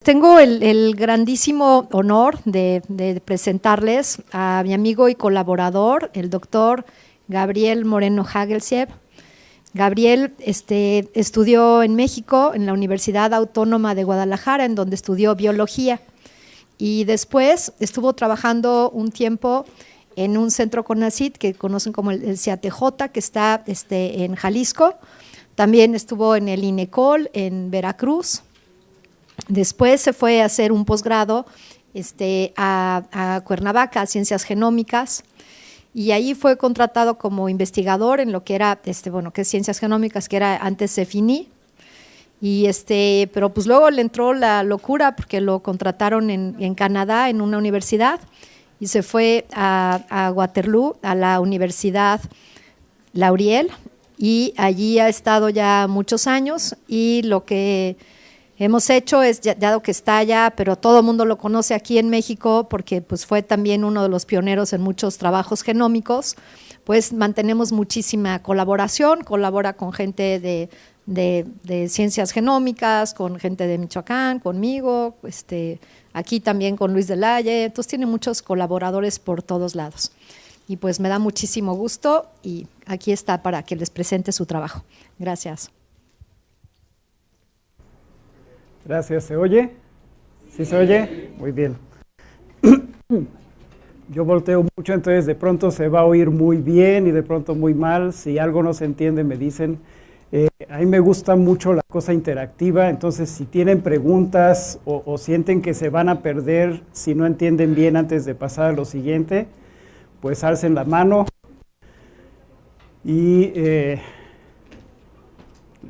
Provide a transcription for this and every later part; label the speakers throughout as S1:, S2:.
S1: Tengo el grandísimo honor de presentarles a mi amigo y colaborador, el doctor Gabriel Moreno Hagelsiev. Gabriel estudió en México, en la Universidad Autónoma de Guadalajara, en donde estudió biología. Y después estuvo trabajando un tiempo en un centro CONACYT, que conocen como el CIATJ, que está en Jalisco. También estuvo en el INECOL, en Veracruz. Después se fue a hacer un posgrado a Cuernavaca, a Ciencias Genómicas, y ahí fue contratado como investigador en lo que era, que es Ciencias Genómicas, que era antes CEFINI, pero pues luego le entró la locura porque lo contrataron en Canadá, en una universidad, y se fue a Waterloo, a la Universidad Lauriel, y allí ha estado ya muchos años, y lo que hemos hecho es, dado que está allá, pero todo el mundo lo conoce aquí en México porque pues, fue también uno de los pioneros en muchos trabajos genómicos, pues mantenemos muchísima colaboración, colabora con gente de ciencias genómicas, con gente de Michoacán, conmigo, aquí también con Luis Delaye, entonces tiene muchos colaboradores por todos lados. Y pues me da muchísimo gusto y aquí está para que les presente su trabajo. Gracias.
S2: Gracias. ¿Se oye? ¿Sí se oye? Muy bien. Yo volteo mucho, entonces de pronto se va a oír muy bien y de pronto muy mal. Si algo no se entiende, me dicen. A mí me gusta mucho la cosa interactiva, entonces si tienen preguntas o sienten que se van a perder, si no entienden bien antes de pasar a lo siguiente, pues alcen la mano y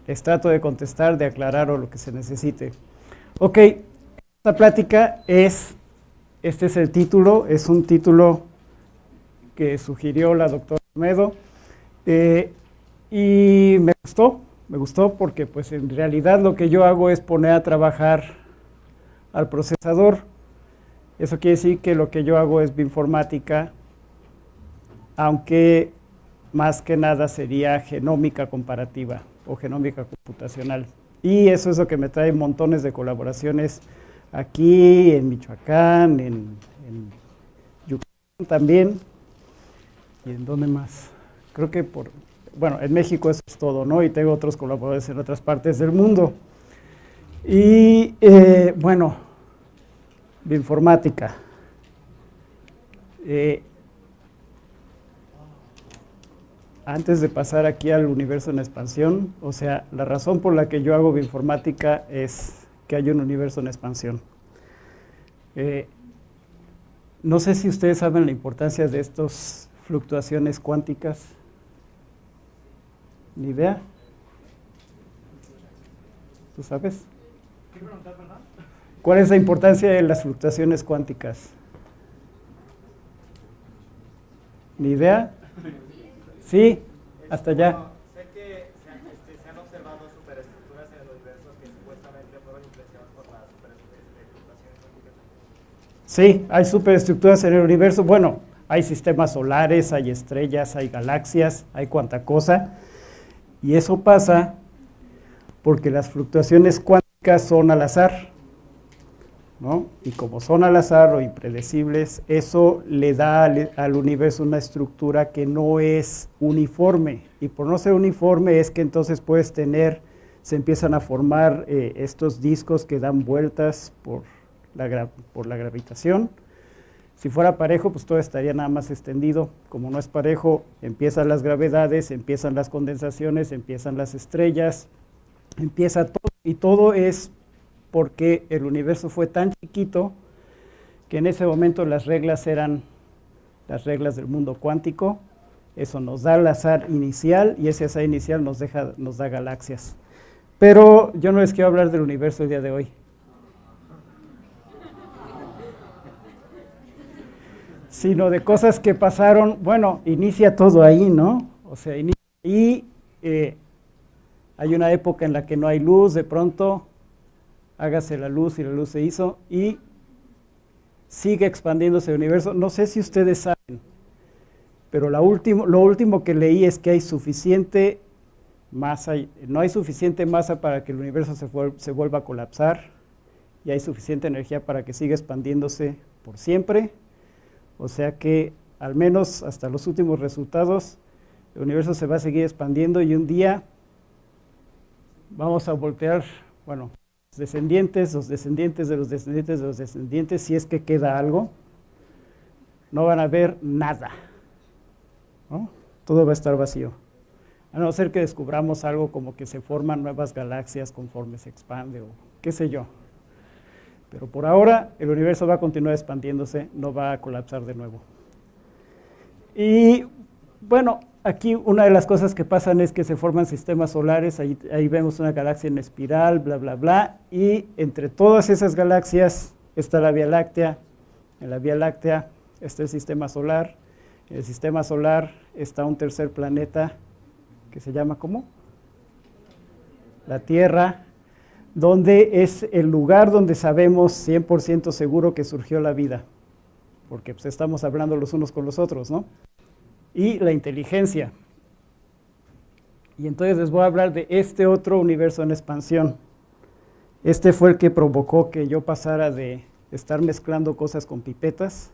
S2: les trato de contestar, de aclarar o lo que se necesite. Ok, esta plática este es el título, es un título que sugirió la doctora Olmedo y me gustó porque pues en realidad lo que yo hago es poner a trabajar al procesador. Eso quiere decir que lo que yo hago es bioinformática, aunque más que nada sería genómica comparativa o genómica computacional. Y eso es lo que me trae montones de colaboraciones aquí, en Michoacán, en Yucatán también. ¿Y en dónde más? Creo que en México eso es todo, ¿no? Y tengo otros colaboradores en otras partes del mundo. Y bioinformática. Antes de pasar aquí al universo en expansión, o sea, la razón por la que yo hago bioinformática es que hay un universo en expansión. No sé si ustedes saben la importancia de estas fluctuaciones cuánticas. ¿Ni idea? ¿Tú sabes? ¿Qué preguntar, perdón? ¿Cuál es la importancia de las fluctuaciones cuánticas? ¿Ni idea? Sí, hasta allá.
S3: Sé que se han observado superestructuras en el universo que supuestamente fueron influenciadas por las fluctuaciones cuánticas.
S2: Sí, hay superestructuras en el universo. Bueno, hay sistemas solares, hay estrellas, hay galaxias, hay cuanta cosa. Y eso pasa porque las fluctuaciones cuánticas son al azar, ¿no? Y como son al azar o impredecibles, eso le da al universo una estructura que no es uniforme. Y por no ser uniforme es que entonces se empiezan a formar estos discos que dan vueltas por la gravitación. Si fuera parejo, pues todo estaría nada más extendido. Como no es parejo, empiezan las gravedades, empiezan las condensaciones, empiezan las estrellas, empieza todo. Y todo es porque el universo fue tan chiquito que en ese momento las reglas eran las reglas del mundo cuántico. Eso nos da el azar inicial y ese azar inicial nos da galaxias. Pero yo no les quiero hablar del universo el día de hoy. Sino de cosas que pasaron. Bueno, inicia todo ahí, ¿no? O sea, inicia ahí, hay una época en la que no hay luz, de pronto hágase la luz y la luz se hizo y sigue expandiéndose el universo. No sé si ustedes saben, pero lo último que leí es que hay suficiente masa, no hay suficiente masa para que el universo se vuelva a colapsar y hay suficiente energía para que siga expandiéndose por siempre. O sea que, al menos hasta los últimos resultados, el universo se va a seguir expandiendo y un día vamos a voltear, bueno, los descendientes de los descendientes de los descendientes de los descendientes, si es que queda algo, no van a ver nada, ¿no? Todo va a estar vacío. A no ser que descubramos algo como que se forman nuevas galaxias conforme se expande o qué sé yo. Pero por ahora el universo va a continuar expandiéndose, no va a colapsar de nuevo. Y bueno, aquí una de las cosas que pasan es que se forman sistemas solares, ahí vemos una galaxia en espiral, bla, bla, bla, y entre todas esas galaxias está la Vía Láctea. En la Vía Láctea está el sistema solar. En el sistema solar está un tercer planeta que se llama ¿cómo? La Tierra, donde es el lugar donde sabemos 100% seguro que surgió la vida, porque pues, estamos hablando los unos con los otros, ¿no? Y la inteligencia. Y entonces les voy a hablar de este otro universo en expansión. Este fue el que provocó que yo pasara de estar mezclando cosas con pipetas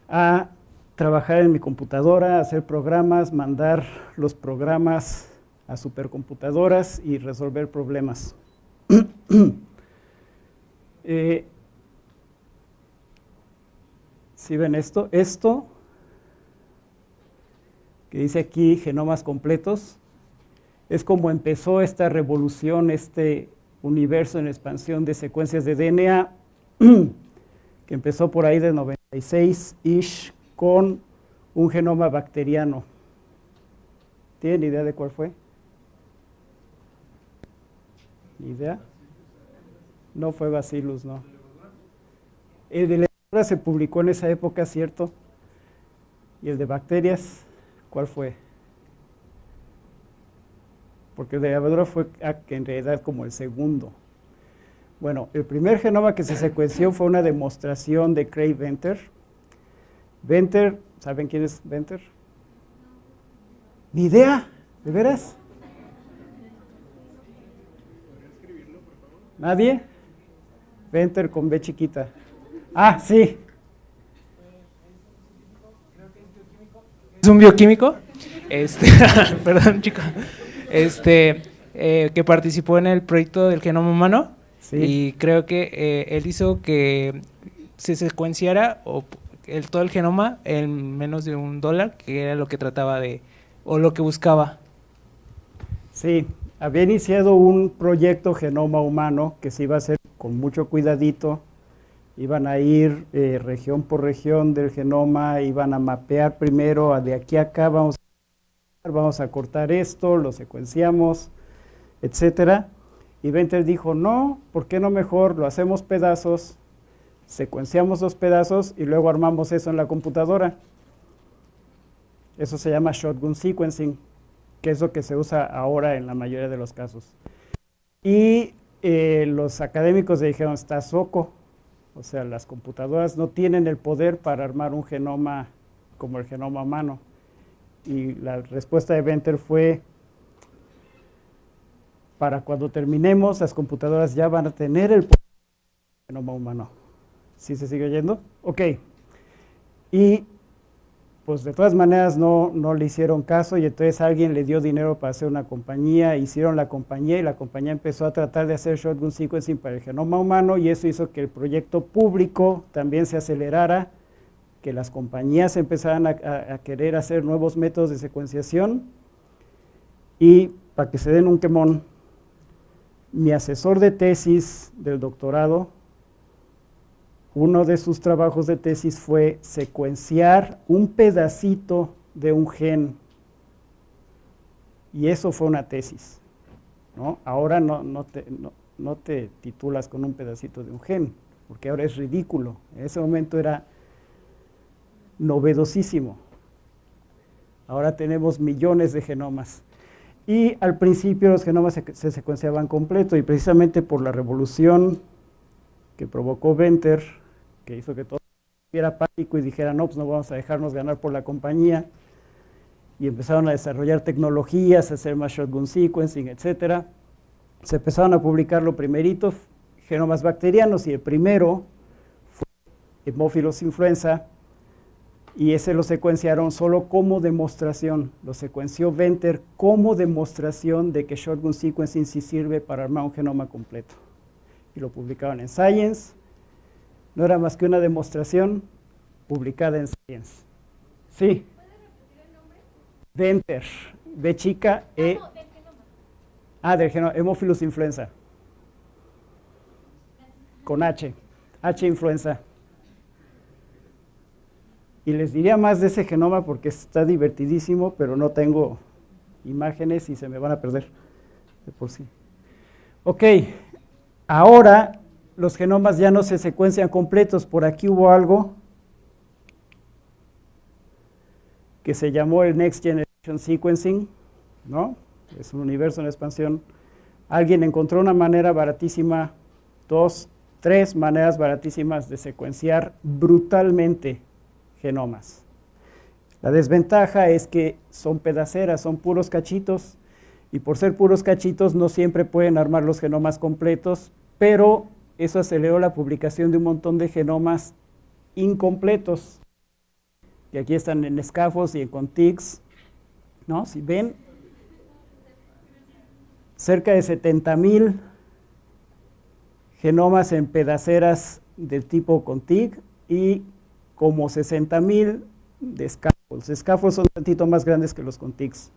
S2: a trabajar en mi computadora, hacer programas, mandar los programas a supercomputadoras y resolver problemas. ¿Sí ven esto? Esto que dice aquí genomas completos, es como empezó esta revolución, este universo en expansión de secuencias de DNA, que empezó por ahí de 96-ish con un genoma bacteriano. ¿Tienen idea de cuál fue? ¿Ni idea? No fue Bacillus, no. El de levadura se publicó en esa época, ¿cierto? ¿Y el de bacterias? ¿Cuál fue? Porque el de levadura fue en realidad como el segundo. Bueno, el primer genoma que se secuenció fue una demostración de Craig Venter. Venter, ¿saben quién es Venter? ¿Ni idea? ¿De veras? ¿Nadie? Venter con B chiquita. Ah, sí.
S4: Es un bioquímico, perdón chico, que participó en el proyecto del genoma humano, sí. Y creo que él hizo que se secuenciara todo el genoma en menos de $1, que era lo que trataba de, o lo que buscaba.
S2: Sí, había iniciado un proyecto genoma humano que se iba a hacer con mucho cuidadito. Iban a ir región por región del genoma, iban a mapear primero, de aquí a acá vamos a cortar esto, lo secuenciamos, etcétera. Y Venter dijo, no, ¿por qué no mejor lo hacemos pedazos, secuenciamos los pedazos y luego armamos eso en la computadora? Eso se llama shotgun sequencing, que es lo que se usa ahora en la mayoría de los casos. Y los académicos le dijeron, estás loco. O sea, las computadoras no tienen el poder para armar un genoma como el genoma humano. Y la respuesta de Venter fue, para cuando terminemos, las computadoras ya van a tener el poder del genoma humano. ¿Sí se sigue oyendo? Ok. Y pues de todas maneras no le hicieron caso y entonces alguien le dio dinero para hacer una compañía, hicieron la compañía y la compañía empezó a tratar de hacer shotgun sequencing para el genoma humano y eso hizo que el proyecto público también se acelerara, que las compañías empezaran a querer hacer nuevos métodos de secuenciación y para que se den un quemón, mi asesor de tesis del doctorado, uno de sus trabajos de tesis fue secuenciar un pedacito de un gen. Y eso fue una tesis, ¿no? Ahora no te titulas con un pedacito de un gen, porque ahora es ridículo. En ese momento era novedosísimo. Ahora tenemos millones de genomas. Y al principio los genomas se secuenciaban completo, y precisamente por la revolución que provocó Venter, que hizo que todo tuviera pánico y dijera, no, pues no vamos a dejarnos ganar por la compañía, y empezaron a desarrollar tecnologías, a hacer más shotgun sequencing, etcétera. Se empezaron a publicar lo primerito, genomas bacterianos, y el primero fue Haemophilus influenza, y ese lo secuenciaron solo como demostración, lo secuenció Venter como demostración de que shotgun sequencing sí sirve para armar un genoma completo. Y lo publicaron en Science, no era más que una demostración publicada en Science. Sí. ¿Puede repetir el nombre? Venter, B chica, E. No, del genoma. Ah, del genoma, Haemophilus influenza. Con H, H influenza. Y les diría más de ese genoma porque está divertidísimo, pero no tengo imágenes y se me van a perder de por sí. Ok, ahora los genomas ya no se secuencian completos. Por aquí hubo algo que se llamó el Next Generation Sequencing, ¿no? Es un universo en expansión. Alguien encontró una manera baratísima, 2, 3 maneras baratísimas de secuenciar brutalmente genomas. La desventaja es que son pedaceras, son puros cachitos, y por ser puros cachitos no siempre pueden armar los genomas completos, pero eso aceleró la publicación de un montón de genomas incompletos, que aquí están en Scaffold y en Contigs, ¿no? Si ven, cerca de 70,000 genomas en pedaceras del tipo Contig y como 60,000 de Scaffolds. Scaffolds son un tantito más grandes que los Contigs.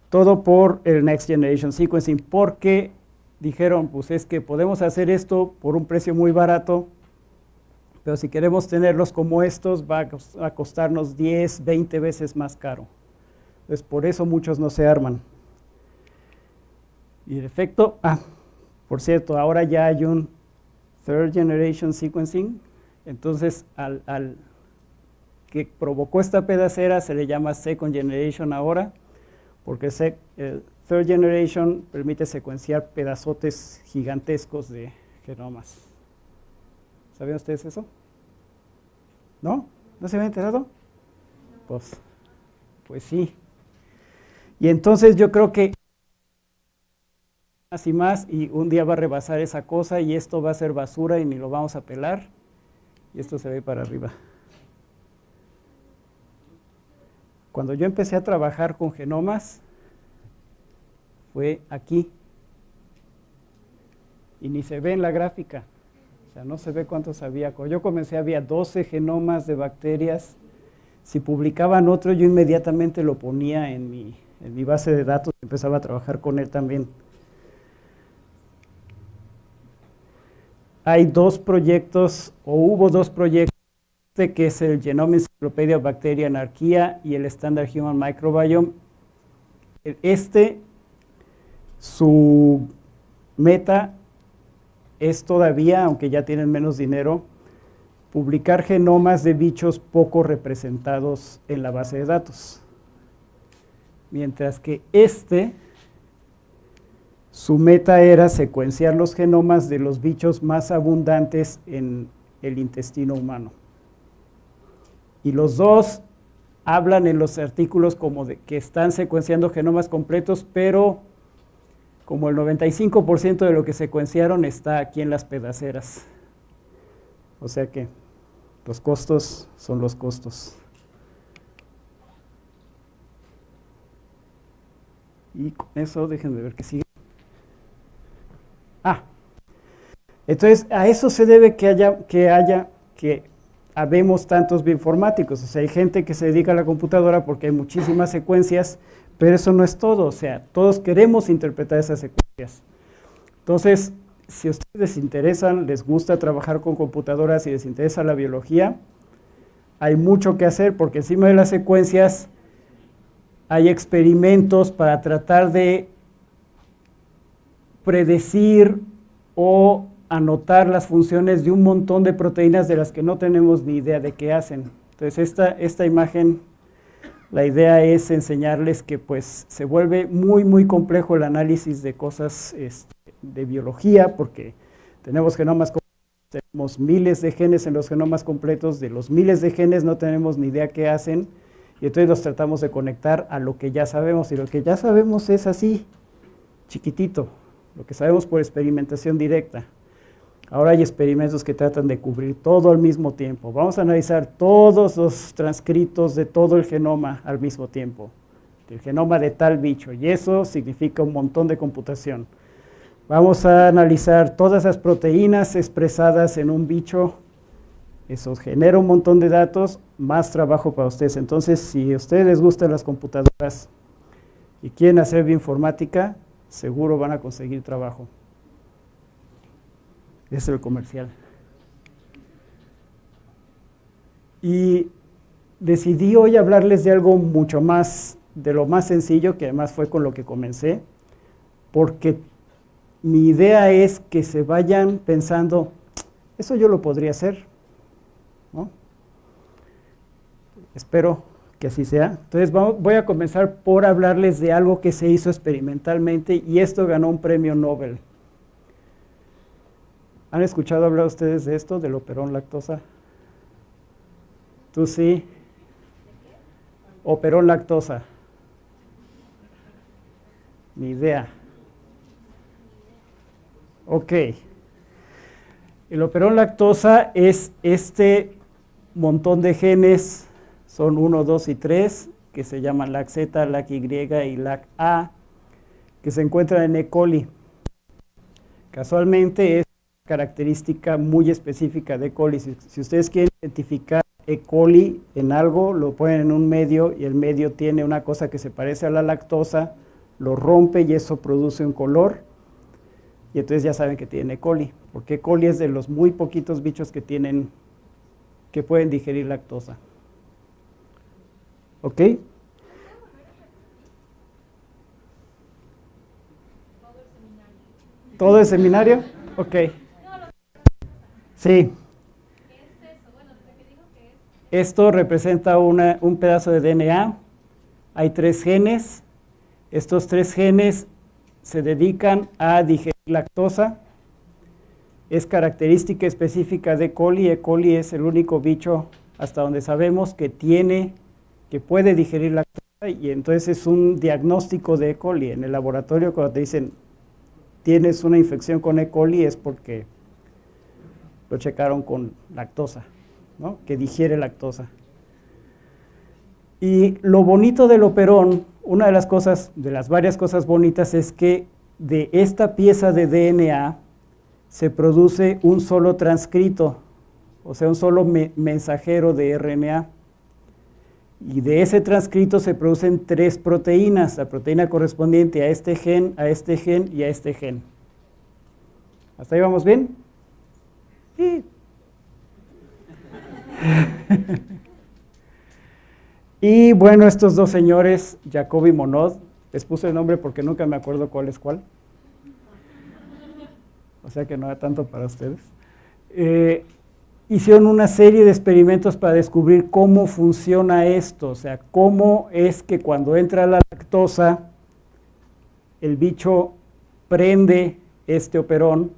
S2: Todo por el Next Generation Sequencing, porque dijeron, pues es que podemos hacer esto por un precio muy barato, pero si queremos tenerlos como estos, va a costarnos 10, 20 veces más caro. Entonces, por eso muchos no se arman. Y el efecto, por cierto, ahora ya hay un Third Generation Sequencing. Entonces, al que provocó esta pedacera se le llama Second Generation ahora, porque el Third Generation permite secuenciar pedazotes gigantescos de genomas. ¿Sabían ustedes eso? ¿No? ¿No se habían enterado? Pues sí. Y entonces yo creo que más y más, y un día va a rebasar esa cosa, y esto va a ser basura y ni lo vamos a pelar. Y esto se ve para arriba. Cuando yo empecé a trabajar con genomas, fue aquí. Y ni se ve en la gráfica. O sea, no se ve cuántos había. Cuando yo comencé había 12 genomas de bacterias. Si publicaban otro, yo inmediatamente lo ponía en mi base de datos y empezaba a trabajar con él también. Hay 2 proyectos, o hubo 2 proyectos, que es el Genome Encyclopedia of Bacteria and Archaea y el Standard Human Microbiome. Su meta es todavía, aunque ya tienen menos dinero, publicar genomas de bichos poco representados en la base de datos. Mientras que su meta era secuenciar los genomas de los bichos más abundantes en el intestino humano. Y los dos hablan en los artículos como de que están secuenciando genomas completos, pero como el 95% de lo que secuenciaron está aquí en las pedaceras. O sea que los costos son los costos. Y con eso, déjenme ver qué sigue. Entonces a eso se debe que habemos tantos bioinformáticos. O sea, hay gente que se dedica a la computadora porque hay muchísimas secuencias, pero eso no es todo. O sea, todos queremos interpretar esas secuencias. Entonces, si a ustedes les interesan, les gusta trabajar con computadoras y les interesa la biología, hay mucho que hacer porque encima de las secuencias hay experimentos para tratar de predecir o anotar las funciones de un montón de proteínas de las que no tenemos ni idea de qué hacen. Entonces esta imagen, la idea es enseñarles que pues se vuelve muy muy complejo el análisis de cosas de biología, porque tenemos genomas completos, tenemos miles de genes en los genomas completos, de los miles de genes no tenemos ni idea qué hacen, y entonces los tratamos de conectar a lo que ya sabemos, y lo que ya sabemos es así, chiquitito, lo que sabemos por experimentación directa. Ahora hay experimentos que tratan de cubrir todo al mismo tiempo. Vamos a analizar todos los transcritos de todo el genoma al mismo tiempo, el genoma de tal bicho, y eso significa un montón de computación. Vamos a analizar todas las proteínas expresadas en un bicho. Eso genera un montón de datos, más trabajo para ustedes. Entonces, si a ustedes les gustan las computadoras y quieren hacer bioinformática, seguro van a conseguir trabajo. Ese es el comercial. Y decidí hoy hablarles de algo mucho más, de lo más sencillo, que además fue con lo que comencé, porque mi idea es que se vayan pensando, eso yo lo podría hacer, ¿no? Espero que así sea. Entonces voy a comenzar por hablarles de algo que se hizo experimentalmente y esto ganó un premio Nobel. ¿Han escuchado hablar ustedes de esto, del operón lactosa? ¿Tú sí? Operón lactosa. Ni idea. Ok. El operón lactosa es este montón de genes, son 1, 2 y 3, que se llaman LAC-Z, LAC-Y y LAC-A, que se encuentran en E. coli. Casualmente es característica muy específica de E. coli. Si ustedes quieren identificar E. coli en algo, lo ponen en un medio y el medio tiene una cosa que se parece a la lactosa, lo rompe y eso produce un color y entonces ya saben que tiene E. coli, porque E. coli es de los muy poquitos bichos que pueden digerir lactosa. ¿Ok? ¿Todo el seminario? Ok. Sí. Esto representa un pedazo de DNA. Hay 3 genes. Estos 3 genes se dedican a digerir lactosa. Es característica específica de E. coli. E. coli es el único bicho, hasta donde sabemos, que puede digerir lactosa, y entonces es un diagnóstico de E. coli. En el laboratorio, cuando te dicen tienes una infección con E. coli, es porque lo checaron con lactosa, ¿no? Que digiere lactosa. Y lo bonito del operón, una de las cosas, de las varias cosas bonitas, es que de esta pieza de DNA se produce un solo transcrito, o sea, un solo mensajero de RNA. Y de ese transcrito se producen 3 proteínas, la proteína correspondiente a este gen y a este gen. ¿Hasta ahí vamos bien? Sí. Y bueno, estos 2 señores, Jacob y Monod, les puse el nombre porque nunca me acuerdo cuál es cuál. O sea que no era tanto para ustedes. Hicieron una serie de experimentos para descubrir cómo funciona esto, o sea, cómo es que cuando entra la lactosa, el bicho prende este operón,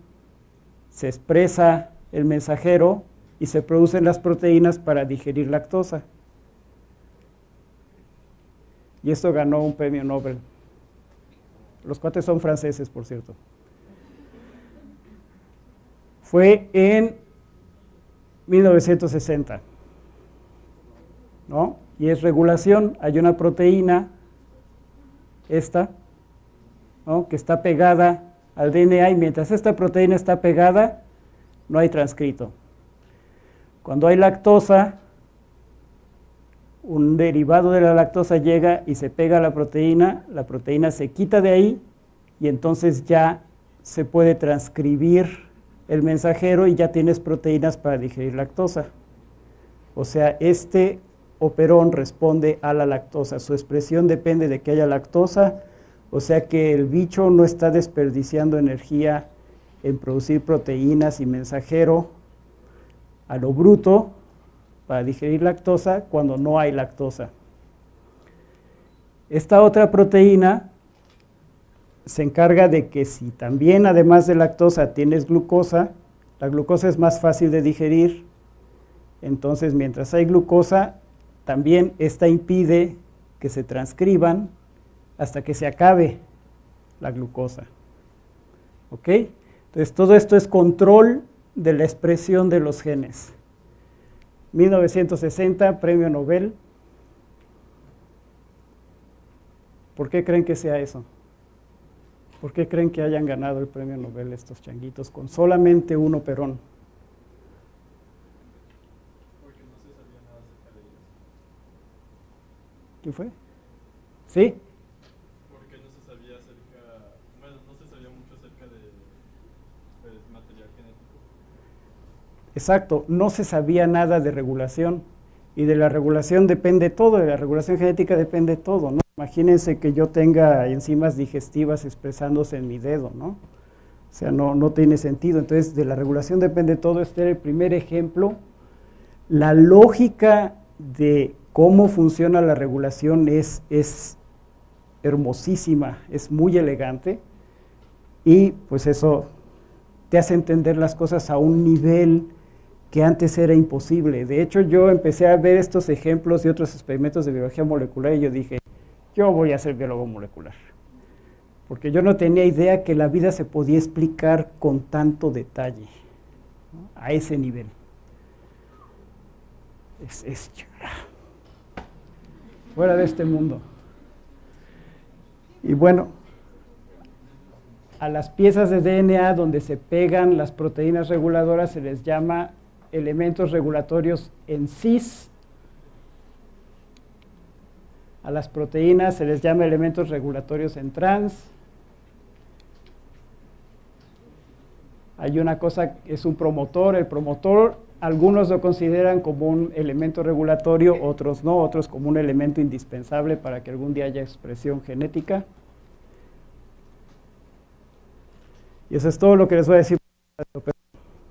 S2: se expresa el mensajero y se producen las proteínas para digerir lactosa. Y esto ganó un premio Nobel. Los cuates son franceses, por cierto. Fue en 1960, ¿no? Y es regulación. Hay una proteína, esta, ¿no?, que está pegada al DNA, y mientras esta proteína está pegada, no hay transcrito. Cuando hay lactosa, un derivado de la lactosa llega y se pega a la proteína se quita de ahí, y entonces ya se puede transcribir el mensajero y ya tienes proteínas para digerir lactosa. O sea, este operón responde a la lactosa, su expresión depende de que haya lactosa, o sea que el bicho no está desperdiciando energía en producir proteínas y mensajero a lo bruto para digerir lactosa cuando no hay lactosa. Esta otra proteína se encarga de que si también además de lactosa tienes glucosa, la glucosa es más fácil de digerir, entonces mientras hay glucosa, también esta impide que se transcriban hasta que se acabe la glucosa. ¿Ok? Entonces, todo esto es control de la expresión de los genes. 1960, premio Nobel. ¿Por qué creen que sea eso? ¿Por qué creen que hayan ganado el premio Nobel estos changuitos con solamente un operón?
S5: Porque no se sabía nada acerca de ellos.
S2: ¿Quién fue? ¿Sí?
S5: Porque no se sabía no se sabía mucho acerca de material genético.
S2: Exacto, no se sabía nada de regulación, y de la regulación depende todo, de la regulación genética depende todo, ¿no? Imagínense que yo tenga enzimas digestivas expresándose en mi dedo, ¿no? O sea, no tiene sentido. Entonces, de la regulación depende todo. Este era el primer ejemplo. La lógica de cómo funciona la regulación es hermosísima, es muy elegante, y pues eso te hace entender las cosas a un nivel que antes era imposible. De hecho, yo empecé a ver estos ejemplos y otros experimentos de biología molecular y yo dije, yo voy a ser biólogo molecular, porque yo no tenía idea que la vida se podía explicar con tanto detalle, ¿no? A ese nivel. Es fuera de este mundo. Y bueno, a las piezas de DNA donde se pegan las proteínas reguladoras se les llama elementos regulatorios en cis. A las proteínas se les llama elementos regulatorios en trans. Hay una cosa que es un promotor. El promotor, algunos lo consideran como un elemento regulatorio, otros no, otros como un elemento indispensable para que algún día haya expresión genética. Y eso es todo lo que les voy a decir.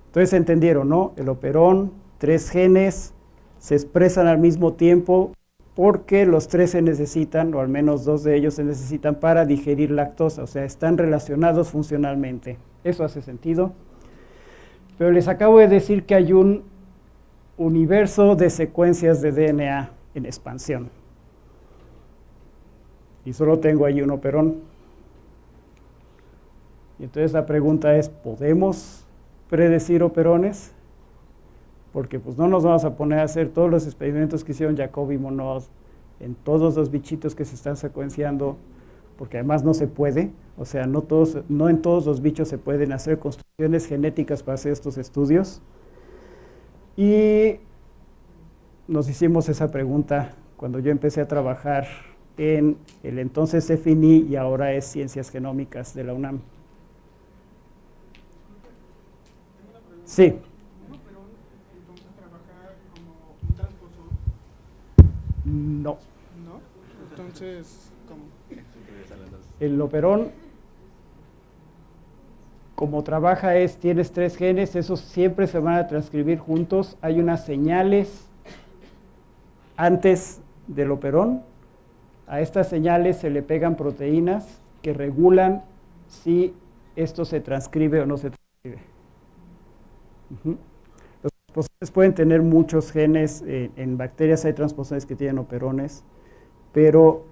S2: Entonces entendieron, ¿no? El operón, 3 genes, se expresan al mismo tiempo porque los 3 se necesitan, o al menos 2 de ellos se necesitan para digerir lactosa, o sea, están relacionados funcionalmente. Eso hace sentido. Pero les acabo de decir que hay un universo de secuencias de DNA en expansión. Y solo tengo ahí un operón. Y entonces la pregunta es, ¿podemos predecir operones? Porque pues no nos vamos a poner a hacer todos los experimentos que hicieron Jacob y Monod en todos los bichitos que se están secuenciando, porque además no se puede, o sea, no en todos los bichos se pueden hacer construcciones genéticas para hacer estos estudios. Y nos hicimos esa pregunta cuando yo empecé a trabajar en el entonces CEFINI y ahora es Ciencias Genómicas de la UNAM. Sí. No.
S6: ¿No? Entonces, ¿cómo?
S2: El operón, como trabaja tienes 3 genes, esos siempre se van a transcribir juntos. Hay unas señales antes del operón. A estas señales se le pegan proteínas que regulan si esto se transcribe o no se transcribe. Los transposones pueden tener muchos genes, en bacterias hay transposones que tienen operones, pero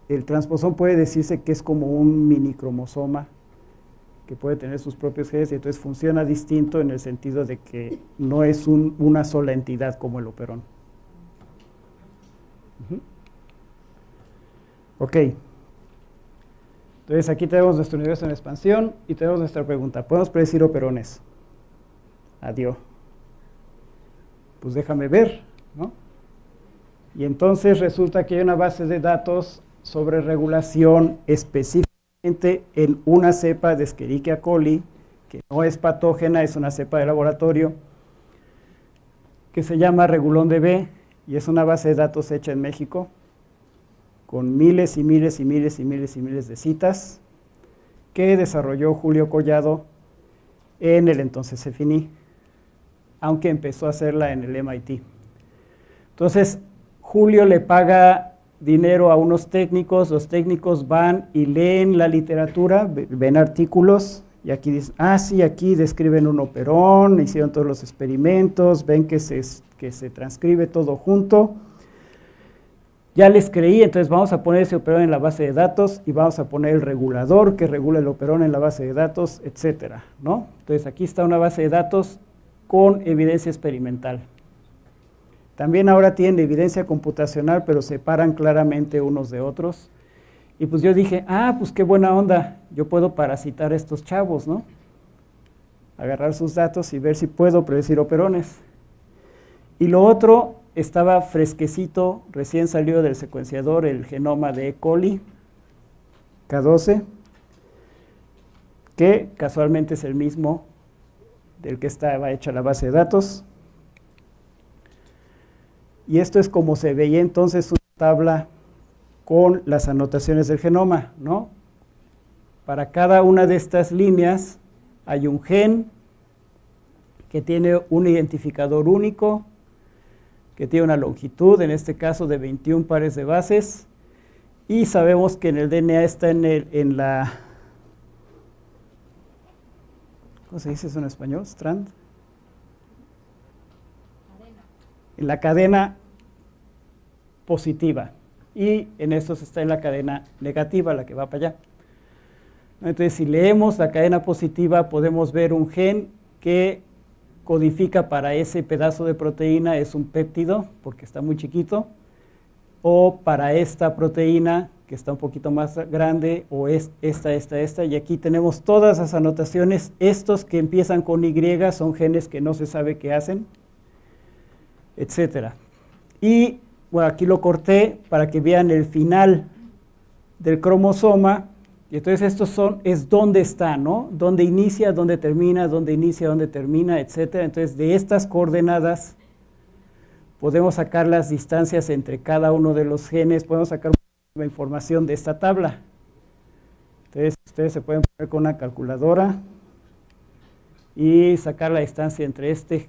S2: el transposón puede decirse que es como un mini cromosoma que puede tener sus propios genes y entonces funciona distinto en el sentido de que no es una sola entidad como el operón. Ok. Entonces aquí tenemos nuestro universo en expansión y tenemos nuestra pregunta. ¿Podemos predecir operones? Adiós. Pues déjame ver, ¿no? Y entonces resulta que hay una base de datos sobre regulación específicamente en una cepa de Escherichia coli, que no es patógena, es una cepa de laboratorio, que se llama RegulonDB, y es una base de datos hecha en México, con miles y miles y miles y miles y miles de citas, que desarrolló Julio Collado en el entonces CEFINI, aunque empezó a hacerla en el MIT. Entonces, Julio le paga dinero a unos técnicos, los técnicos van y leen la literatura, ven artículos, y aquí dicen, sí, aquí describen un operón, hicieron todos los experimentos, ven que se transcribe todo junto, Ya les creí, entonces vamos a poner ese operón en la base de datos y vamos a poner el regulador que regula el operón en la base de datos, etcétera, ¿no? Entonces aquí está una base de datos con evidencia experimental. También ahora tienen evidencia computacional, pero separan claramente unos de otros. Y pues yo dije, pues qué buena onda, yo puedo parasitar a estos chavos, ¿no? Agarrar sus datos y ver si puedo predecir operones. Y lo otro, estaba fresquecito, recién salió del secuenciador, el genoma de E. coli, K12, que casualmente es el mismo del que estaba hecha la base de datos. Y esto es como se veía entonces una tabla con las anotaciones del genoma, ¿no? Para cada una de estas líneas hay un gen que tiene un identificador único, que tiene una longitud, en este caso de 21 pares de bases, y sabemos que en el DNA está en la, ¿cómo se dice eso en español? Strand. En la cadena positiva, y en estos está en la cadena negativa, la que va para allá. Entonces, si leemos la cadena positiva, podemos ver un gen que codifica para ese pedazo de proteína, es un péptido, porque está muy chiquito, o para esta proteína, que está un poquito más grande, o es esta, y aquí tenemos todas las anotaciones. Estos que empiezan con Y son genes que no se sabe qué hacen, etcétera. Y bueno, aquí lo corté para que vean el final del cromosoma. Y entonces estos es dónde está, ¿no? Dónde inicia, dónde termina, dónde inicia, dónde termina, etcétera. Entonces, de estas coordenadas podemos sacar las distancias entre cada uno de los genes, podemos sacar la información de esta tabla. Entonces, ustedes se pueden poner con una calculadora y sacar la distancia entre este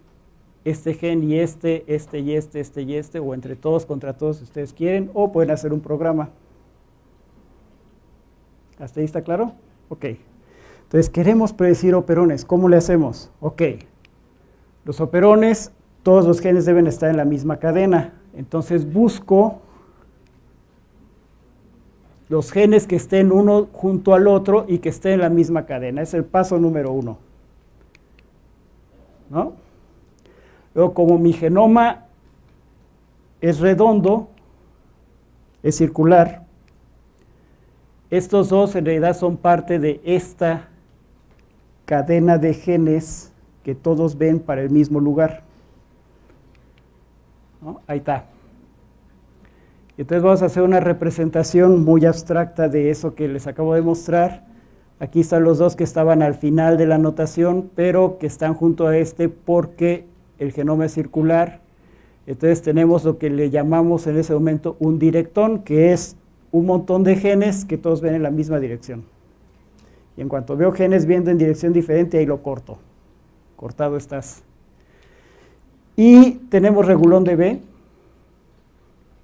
S2: gen y este y este, o entre todos contra todos si ustedes quieren, o pueden hacer un programa. ¿Hasta ahí está claro? Ok. Entonces, queremos predecir operones. ¿Cómo le hacemos? Ok. Los operones, todos los genes deben estar en la misma cadena. Entonces, busco los genes que estén uno junto al otro y que estén en la misma cadena. Es el paso número 1. ¿No? Luego, como mi genoma es redondo, es circular, estos dos en realidad son parte de esta cadena de genes que todos ven para el mismo lugar, ¿no? Ahí está. Entonces vamos a hacer una representación muy abstracta de eso que les acabo de mostrar. Aquí están los dos que estaban al final de la anotación, pero que están junto a este porque el genoma es circular. Entonces tenemos lo que le llamamos en ese momento un directón, que es un montón de genes que todos ven en la misma dirección. Y en cuanto veo genes viendo en dirección diferente, ahí lo corto. Cortado estás. Y tenemos regulón de B.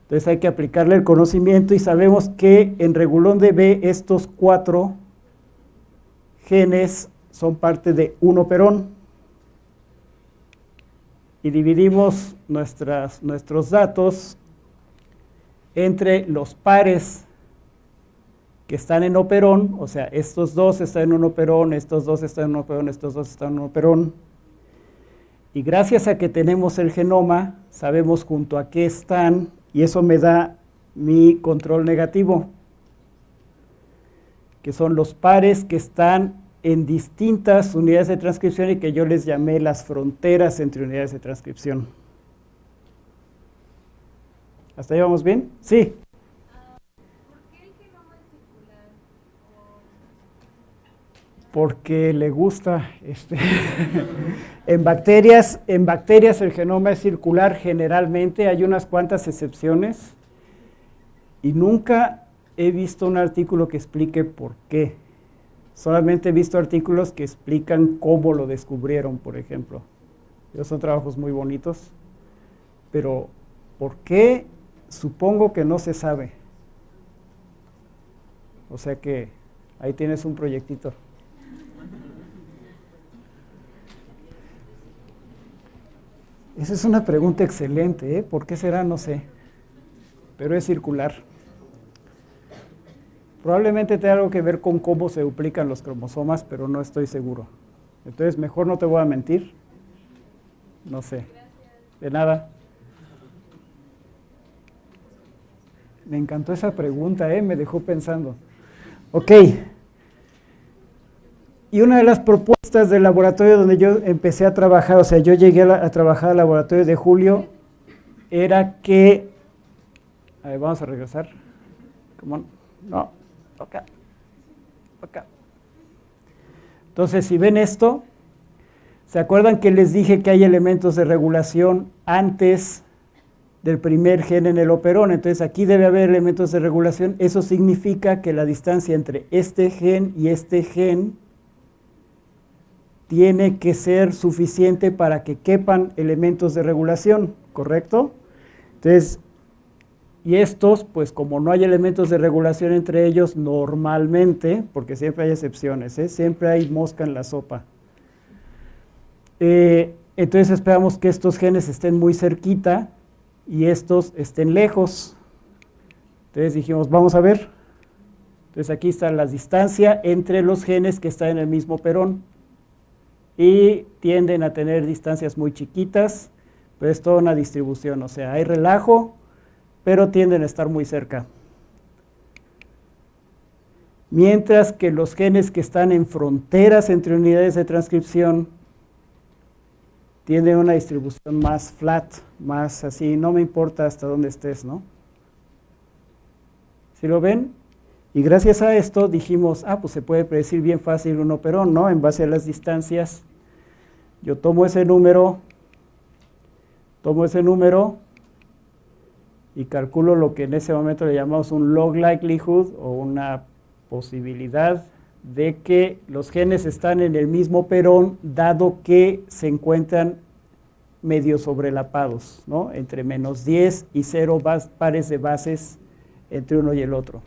S2: Entonces hay que aplicarle el conocimiento y sabemos que en regulón de B estos 4 genes son parte de un operón. Y dividimos nuestros datos entre los pares que están en operón, o sea, estos dos están en un operón, estos dos están en un operón, estos dos están en un operón. Y gracias a que tenemos el genoma, sabemos junto a qué están, y eso me da mi control negativo, que son los pares que están en distintas unidades de transcripción y que yo les llamé las fronteras entre unidades de transcripción. ¿Hasta ahí vamos bien? Sí.
S7: ¿Por qué el genoma es circular?
S2: Porque le gusta. En bacterias el genoma es circular generalmente, hay unas cuantas excepciones, y nunca he visto un artículo que explique por qué. Solamente he visto artículos que explican cómo lo descubrieron, por ejemplo. Esos son trabajos muy bonitos, pero ¿por qué? Supongo que no se sabe. O sea que ahí tienes un proyectito. Esa es una pregunta excelente, ¿eh? ¿Por qué será? No sé. pero es circular. Probablemente tenga algo que ver con cómo se duplican los cromosomas, pero no estoy seguro. Entonces, mejor no te voy a mentir. No sé. De nada. Me encantó esa pregunta, me dejó pensando. Ok. Y una de las propuestas del laboratorio donde yo empecé a trabajar, o sea, yo llegué a trabajar al laboratorio de Julio, era que... A ver, vamos a regresar. ¿Cómo? No. Acá. Acá. Entonces, si ven esto, ¿se acuerdan que les dije que hay elementos de regulación antes del primer gen en el operón? Entonces, aquí debe haber elementos de regulación. Eso significa que la distancia entre este gen y este gen tiene que ser suficiente para que quepan elementos de regulación, ¿correcto? Entonces, y estos, pues como no hay elementos de regulación entre ellos normalmente, porque siempre hay excepciones, siempre hay mosca en la sopa. Entonces esperamos que estos genes estén muy cerquita y estos estén lejos. Entonces dijimos, vamos a ver. Entonces aquí está la distancia entre los genes que están en el mismo operón. Y tienden a tener distancias muy chiquitas, pero es toda una distribución, o sea, hay relajo, pero tienden a estar muy cerca. Mientras que los genes que están en fronteras entre unidades de transcripción tienen una distribución más flat, más así, no me importa hasta dónde estés, ¿no? ¿Sí lo ven? Y gracias a esto dijimos, pues se puede predecir bien fácil un operón, ¿no? En base a las distancias. Yo tomo ese número y calculo lo que en ese momento le llamamos un log likelihood o una posibilidad de que los genes están en el mismo operón, dado que se encuentran medio sobrelapados, ¿no? Entre -10 y 0 pares de bases entre uno y el otro.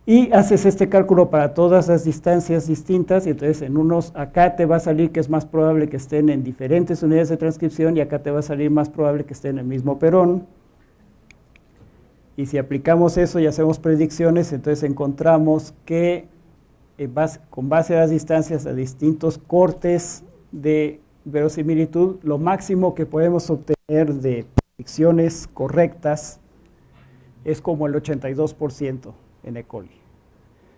S2: Y haces este cálculo para todas las distancias distintas, y entonces en unos, acá te va a salir que es más probable que estén en diferentes unidades de transcripción, y acá te va a salir más probable que estén en el mismo operón. Y si aplicamos eso y hacemos predicciones, entonces encontramos que con base a las distancias, a distintos cortes de verosimilitud, lo máximo que podemos obtener de predicciones correctas es como el 82% en E. coli.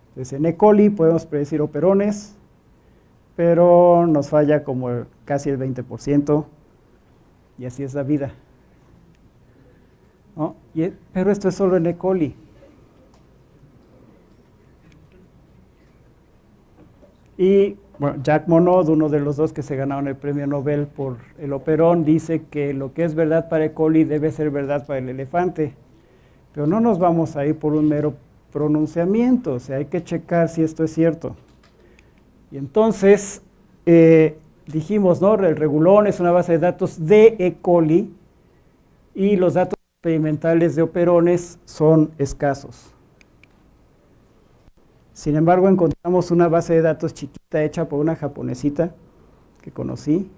S2: Entonces en E. coli podemos predecir operones, pero nos falla como casi el 20%, y así es la vida, ¿no? Pero esto es solo en E. coli. Y bueno, Jack Monod, uno de los dos que se ganaron el premio Nobel por el operón, dice que lo que es verdad para E. coli debe ser verdad para el elefante. Pero no nos vamos a ir por un mero pronunciamiento, o sea, hay que checar si esto es cierto. Y entonces dijimos, ¿no? El regulón es una base de datos de E. coli y los datos experimentales de operones son escasos. Sin embargo, encontramos una base de datos chiquita hecha por una japonesita que conocí.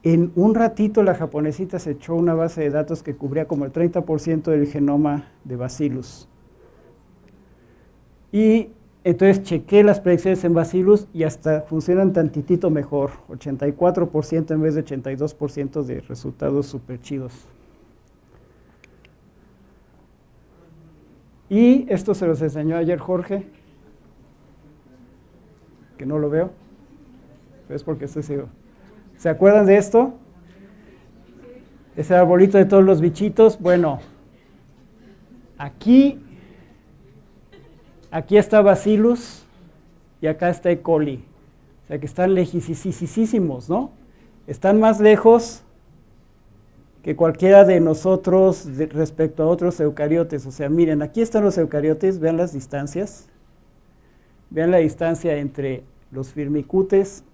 S2: En un ratito la japonesita se echó una base de datos que cubría como el 30% del genoma de Bacillus. Y entonces chequé las predicciones en Bacillus y hasta funcionan tantitito mejor, 84% en vez de 82% de resultados súper chidos. Y esto se los enseñó ayer Jorge, que no lo veo, pero es porque estoy ciego. ¿Se acuerdan de esto? Ese arbolito de todos los bichitos. Bueno, aquí está Bacillus y acá está E. coli. O sea que están lejísimos, ¿no? Están más lejos que cualquiera de nosotros respecto a otros eucariotes. O sea, miren, aquí están los eucariotes, vean las distancias. Vean la distancia entre los firmicutes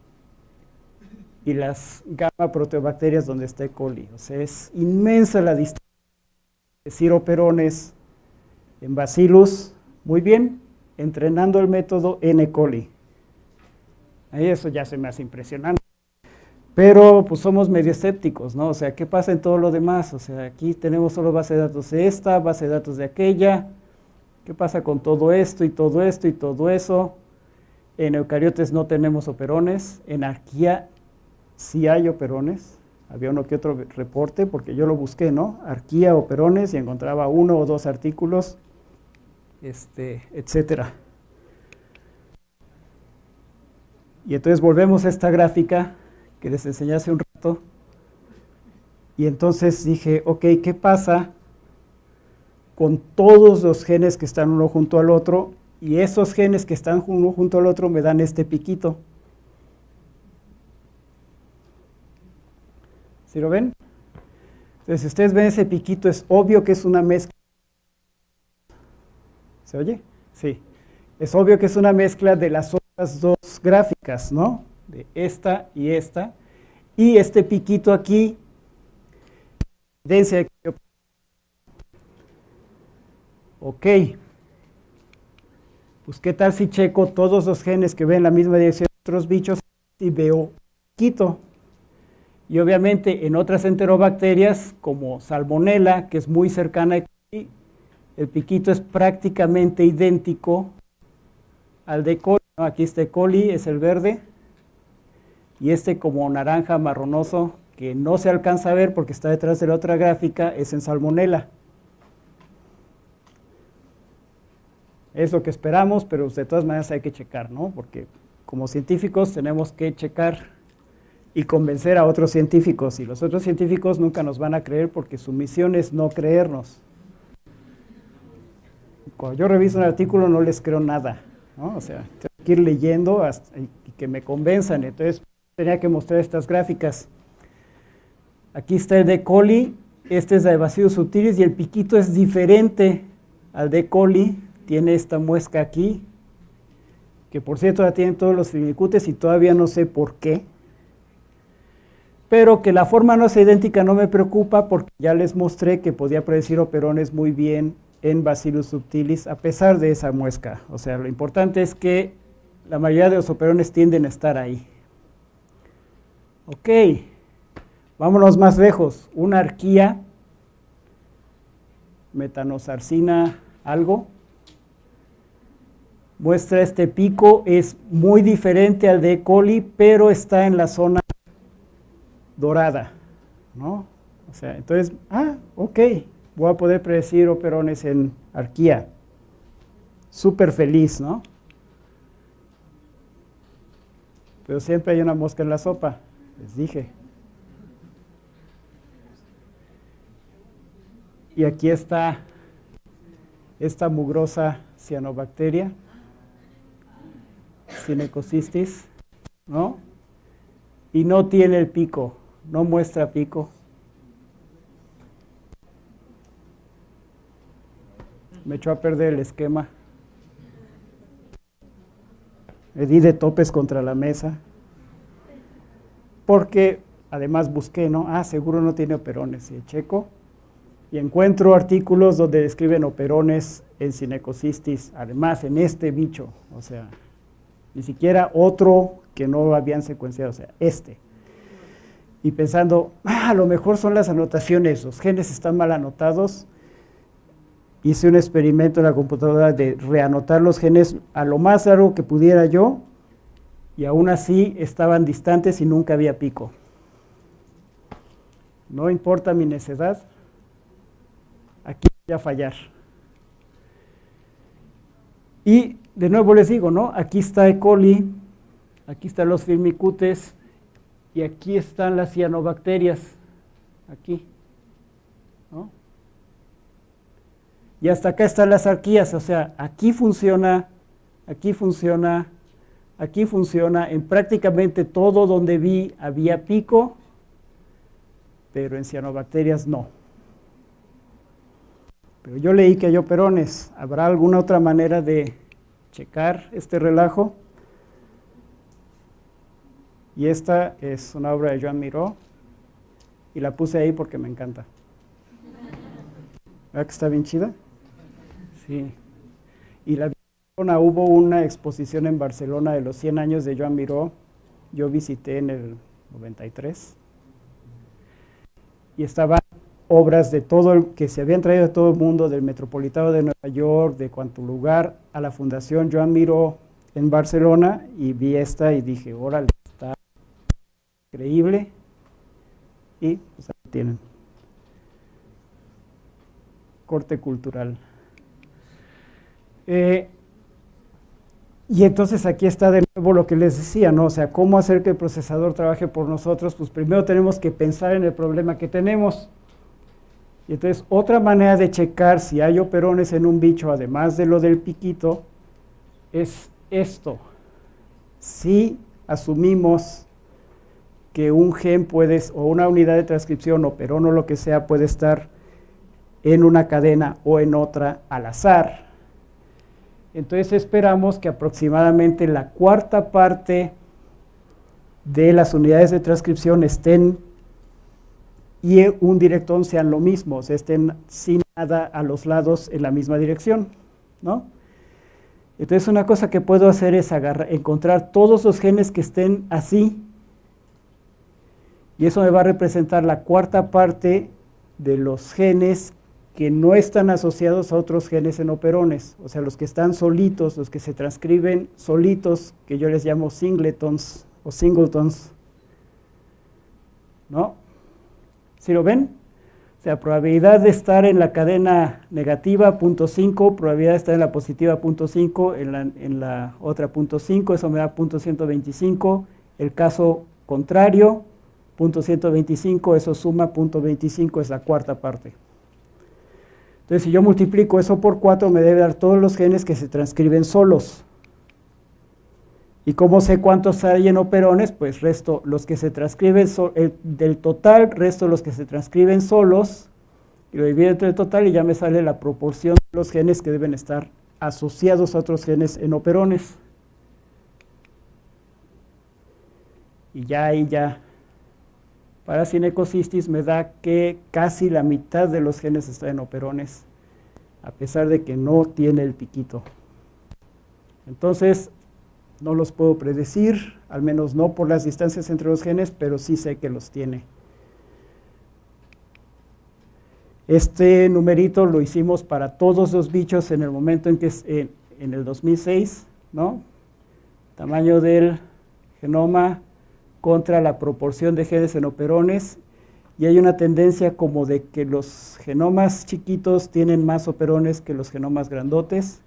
S2: y las gamma proteobacterias donde está E. coli. O sea, es inmensa la distancia. Decir operones en Bacillus, muy bien, entrenando el método en E. coli. Ahí eso ya se me hace impresionante. Pero pues somos medio escépticos, ¿no? O sea, ¿qué pasa en todo lo demás? O sea, aquí tenemos solo base de datos de esta, base de datos de aquella. ¿Qué pasa con todo esto y todo esto y todo eso? En eucariotes no tenemos operones, en arquía sí hay operones. Había uno que otro reporte, porque yo lo busqué, ¿no? Arquía, operones, y encontraba 1 o 2 artículos, etcétera. Y entonces volvemos a esta gráfica que les enseñé hace un rato. Y entonces dije, ok, ¿qué pasa con todos los genes que están uno junto al otro? Y esos genes que están uno junto al otro me dan este piquito. ¿Sí lo ven? Entonces, si ustedes ven ese piquito, es obvio que es una mezcla. ¿Se oye? Sí. Es obvio que es una mezcla de las otras dos gráficas, ¿no? De esta y esta. Y este piquito aquí, evidencia de que yo... Ok. Pues, ¿qué tal si checo todos los genes que ven la misma dirección de otros bichos y veo piquito? Y obviamente en otras enterobacterias, como Salmonella, que es muy cercana a E. coli, el piquito es prácticamente idéntico al de E. coli, ¿no? Aquí está E. coli, es el verde, y este como naranja marronoso, que no se alcanza a ver porque está detrás de la otra gráfica, es en Salmonella. Es lo que esperamos, pero de todas maneras hay que checar, ¿no? Porque como científicos tenemos que checar y convencer a otros científicos, y los otros científicos nunca nos van a creer porque su misión es no creernos. Cuando yo reviso un artículo no les creo nada, ¿no? O sea, tengo que ir leyendo y que me convenzan. Entonces tenía que mostrar estas gráficas. Aquí está el de E. coli, este es de Bacillus subtilis y el piquito es diferente al de E. coli, tiene esta muesca aquí, que por cierto la tienen todos los firmicutes y todavía no sé por qué. Pero que la forma no sea idéntica no me preocupa porque ya les mostré que podía predecir operones muy bien en Bacillus subtilis a pesar de esa muesca. O sea, lo importante es que la mayoría de los operones tienden a estar ahí. Ok, vámonos más lejos. Una arquía, metanosarcina algo, muestra este pico, es muy diferente al de E. coli, pero está en la zona dorada, ¿no? O sea, entonces, ok, voy a poder predecir operones en arquía. Súper feliz, ¿no? Pero siempre hay una mosca en la sopa, les dije. Y aquí está esta mugrosa cianobacteria, Cinecocystis, ¿no? Y no tiene el pico. No muestra pico. Me echó a perder el esquema. Le di de topes contra la mesa. Porque además busqué, ¿no? Seguro no tiene operones. Y checo. Y encuentro artículos donde describen operones en Cinecocystis. Además, en este bicho. O sea, ni siquiera otro que no habían secuenciado. O sea, este. Y pensando, a lo mejor son las anotaciones, los genes están mal anotados. Hice un experimento en la computadora de reanotar los genes a lo más largo que pudiera yo, y aún así estaban distantes y nunca había pico. No importa mi necedad, aquí voy a fallar. Y de nuevo les digo, ¿no? Aquí está E. coli, aquí están los firmicutes, y aquí están las cianobacterias, aquí, ¿no? Y hasta acá están las arquías, o sea, aquí funciona, aquí funciona, aquí funciona, en prácticamente todo donde vi había pico, pero en cianobacterias no. Pero yo leí que hay operones. ¿Habrá alguna otra manera de checar este relajo? Y esta es una obra de Joan Miró, y la puse ahí porque me encanta. ¿Verdad que está bien chida? Sí. Y hubo una exposición en Barcelona de los 100 años de Joan Miró. Yo visité en el 93. Y estaban obras de que se habían traído de todo el mundo, del Metropolitano de Nueva York, de cuanto lugar, a la Fundación Joan Miró en Barcelona, y vi esta y dije, órale, está increíble. Y pues ahí tienen. Corte cultural. Y entonces aquí está de nuevo lo que les decía, ¿no? O sea, ¿cómo hacer que el procesador trabaje por nosotros? Pues primero tenemos que pensar en el problema que tenemos. Y entonces otra manera de checar si hay operones en un bicho, además de lo del piquito, es esto. Si asumimos que un gen o una unidad de transcripción, operón o lo que sea, puede estar en una cadena o en otra al azar, entonces esperamos que aproximadamente la cuarta parte de las unidades de transcripción estén y un directón sean lo mismo, o sea, estén sin nada a los lados en la misma dirección, ¿no? Entonces una cosa que puedo hacer es encontrar todos los genes que estén así, y eso me va a representar la cuarta parte de los genes que no están asociados a otros genes en operones, o sea, los que están solitos, los que se transcriben solitos, que yo les llamo singletons o singletons, ¿no? ¿Sí lo ven? O sea, probabilidad de estar en la cadena negativa, 0.5, probabilidad de estar en la positiva, 0.5, en la otra 0.5, eso me da 0.125, el caso contrario, 0.125, eso suma 0.25, es la cuarta parte. Entonces, si yo multiplico eso por 4, me debe dar todos los genes que se transcriben solos. ¿Y cómo sé cuántos hay en operones? Pues resto los que se transcriben, del total, resto los que se transcriben solos, y lo divido entre el total y ya me sale la proporción de los genes que deben estar asociados a otros genes en operones. Y ya ahí para Synechocistis me da que casi la mitad de los genes están en operones, a pesar de que no tiene el piquito. Entonces, no los puedo predecir, al menos no por las distancias entre los genes, pero sí sé que los tiene. Este numerito lo hicimos para todos los bichos en el momento en que en el 2006, ¿no? Tamaño del genoma contra la proporción de genes en operones, y hay una tendencia como de que los genomas chiquitos tienen más operones que los genomas grandotes.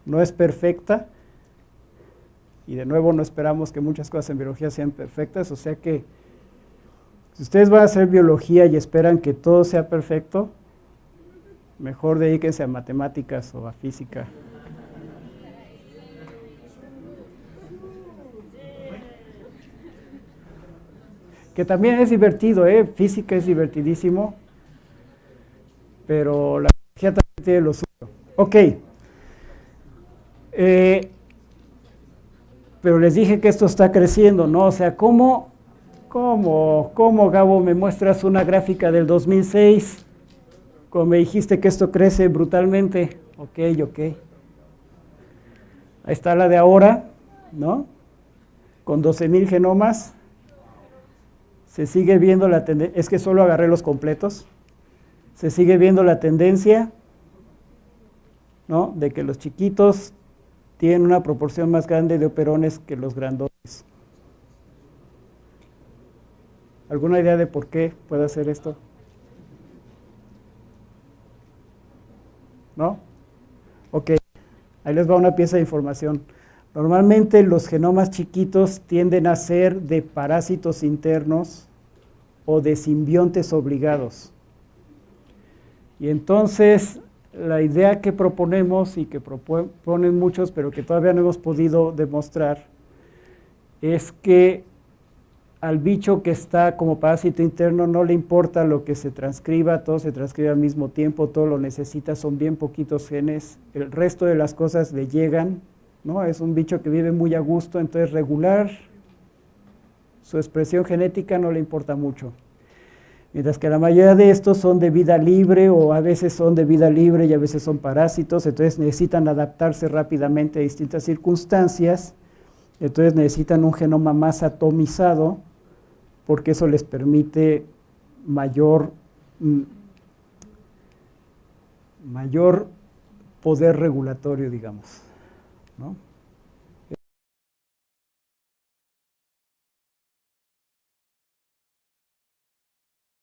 S2: No es perfecta, y de nuevo no esperamos que muchas cosas en biología sean perfectas, o sea que si ustedes van a hacer biología y esperan que todo sea perfecto, mejor dedíquense a matemáticas o a física. Que también es divertido, física es divertidísimo, pero la biología también tiene lo suyo. Ok, pero les dije que esto está creciendo, ¿no? O sea, ¿cómo, Gabo, me muestras una gráfica del 2006? Como me dijiste que esto crece brutalmente. Ok. Ahí está la de ahora, ¿no? Con 12,000 genomas. Se sigue viendo la tendencia, es que solo agarré los completos, se sigue viendo la tendencia, ¿no? De que los chiquitos tienen una proporción más grande de operones que los grandotes. ¿Alguna idea de por qué puede hacer esto? ¿No? Ok, ahí les va una pieza de información. Normalmente los genomas chiquitos tienden a ser de parásitos internos o de simbiontes obligados. Y entonces la idea que proponemos y que proponen muchos, pero que todavía no hemos podido demostrar, es que al bicho que está como parásito interno no le importa lo que se transcriba, todo se transcribe al mismo tiempo, todo lo necesita, son bien poquitos genes, el resto de las cosas le llegan, ¿no? Es un bicho que vive muy a gusto, entonces regular su expresión genética no le importa mucho. Mientras que la mayoría de estos son de vida libre, o a veces son de vida libre y a veces son parásitos, entonces necesitan adaptarse rápidamente a distintas circunstancias, entonces necesitan un genoma más atomizado porque eso les permite mayor poder regulatorio, digamos, ¿no?